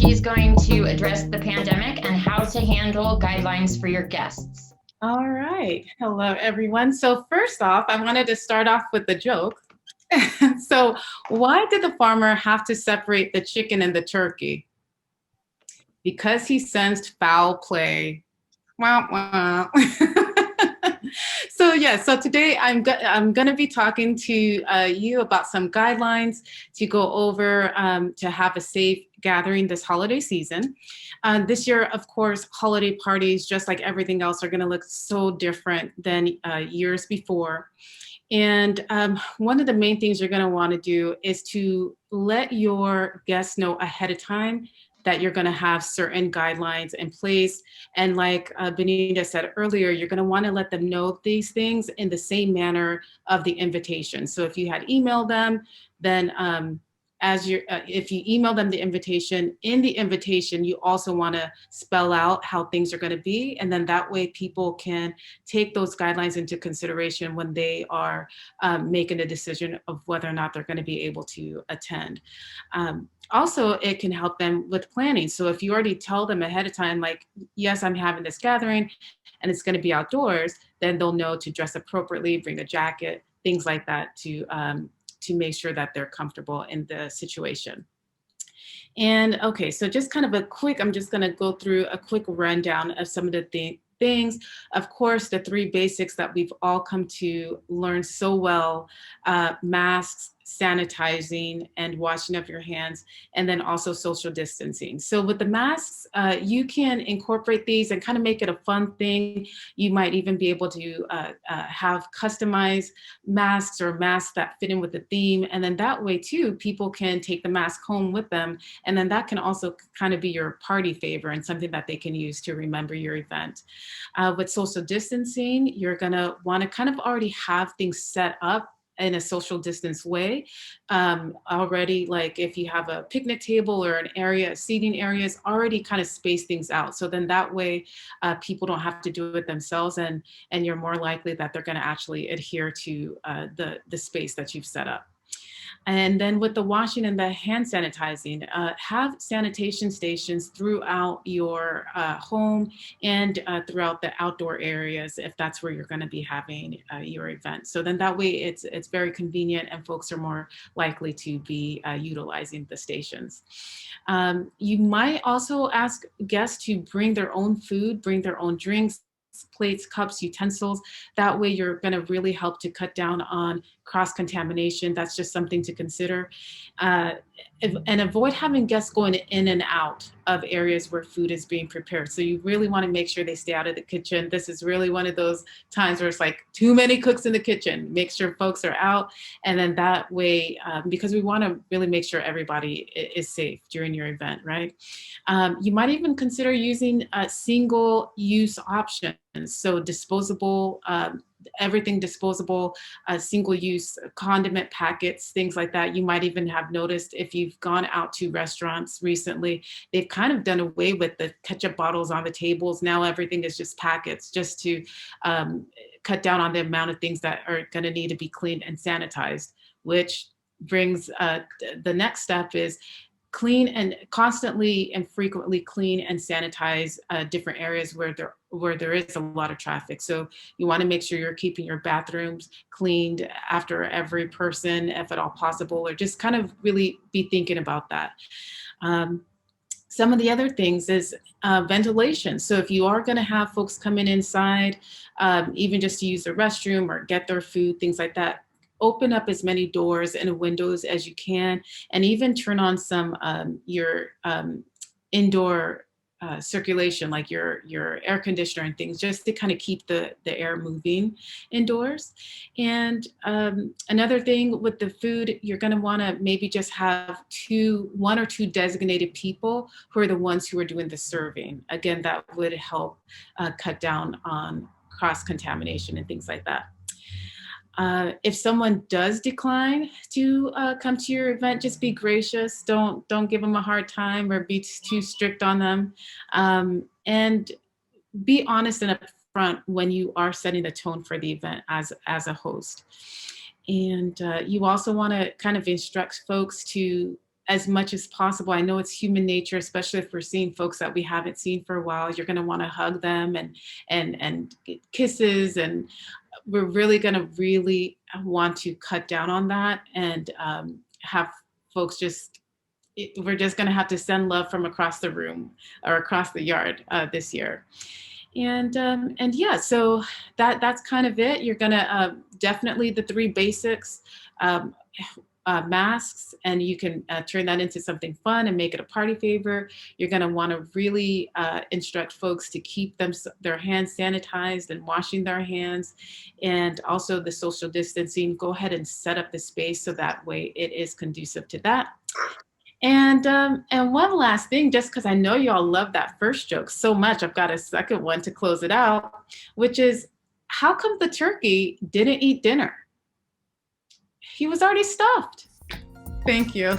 She's going to address the pandemic and how to handle guidelines for your guests. All right. Hello, everyone. So, first off, I wanted to start off with the joke. So, why did the farmer have to separate the chicken and the turkey? Because he sensed foul play. Wah, wah. So today I'm going to be talking to you about some guidelines to go over to have a safe gathering this holiday season. This year, of course, holiday parties, just like everything else, are going to look so different than years before. And one of the main things you're going to want to do is to let your guests know ahead of time that you're going to have certain guidelines in place. And like Benita said earlier, you're going to want to let them know these things in the same manner of the invitation. So if you had emailed them, then if you email them the invitation, in the invitation, you also want to spell out how things are going to be. And then that way people can take those guidelines into consideration when they are making a decision of whether or not they're going to be able to attend. Also, it can help them with planning. So if you already tell them ahead of time, like, yes, I'm having this gathering and it's going to be outdoors, then they'll know to dress appropriately, bring a jacket, things like that to make sure that they're comfortable in the situation. And okay, so just kind of I'm just going to go through a quick rundown of some of the things. Of course, the three basics that we've all come to learn so well, masks, sanitizing, and washing of your hands, and then also social distancing. So with the masks, you can incorporate these and kind of make it a fun thing. You might even be able to have customized masks or masks that fit in with the theme. And then that way too, people can take the mask home with them. And then that can also kind of be your party favor and something that they can use to remember your event. With social distancing, you're gonna wanna kind of already have things set up in a social distance way already. Like if you have a picnic table or an area, seating areas, already kind of space things out. So then that way people don't have to do it themselves, and you're more likely that they're going to actually adhere to the space that you've set up. And then with the washing and the hand sanitizing, have sanitation stations throughout your home and throughout the outdoor areas if that's where you're going to be having your event. So then that way it's very convenient and folks are more likely to be utilizing the stations. You might also ask guests to bring their own food, bring their own drinks, plates, cups, utensils. That way you're going to really help to cut down on cross-contamination. That's just something to consider. And avoid having guests going in and out of areas where food is being prepared. So you really want to make sure they stay out of the kitchen. This is really one of those times where it's like too many cooks in the kitchen. Make sure folks are out. And then that way, because we want to really make sure everybody is safe during your event, right? You might even consider using single-use options. So disposable, everything disposable, single-use condiment packets, things like that. You might even have noticed if you've gone out to restaurants recently, they've kind of done away with the ketchup bottles on the tables. Now everything is just packets, just to cut down on the amount of things that are going to need to be cleaned and sanitized, which brings the next step is clean and constantly and frequently clean and sanitize different areas where there is a lot of traffic. So you want to make sure you're keeping your bathrooms cleaned after every person, if at all possible, or just kind of really be thinking about that. Some of the other things is ventilation. So if you are going to have folks come in inside, even just to use the restroom or get their food, things like that, open up as many doors and windows as you can, and even turn on some your indoor circulation, like your air conditioner and things, just to kind of keep the air moving indoors. And another thing with the food, you're going to want to maybe just have one or two designated people who are the ones who are doing the serving. Again, that would help cut down on cross-contamination and things like that. If someone does decline to come to your event, just be gracious. Don't give them a hard time or be too strict on them. And be honest and upfront when you are setting the tone for the event as a host. And you also want to kind of instruct folks to as much as possible. I know it's human nature, especially if we're seeing folks that we haven't seen for a while. You're going to want to hug them and get kisses, and we're really going to really want to cut down on that and have folks we're just going to have to send love from across the room or across the yard this year. And yeah, so that's kind of it. You're gonna definitely the three basics, masks, and you can turn that into something fun and make it a party favor. You're gonna want to really instruct folks to keep their hands sanitized and washing their hands, and also the social distancing. Go ahead and set up the space so that way it is conducive to that. And one last thing, just because I know y'all love that first joke so much, I've got a second one to close it out, which is, how come the turkey didn't eat dinner? He was already stuffed. Thank you.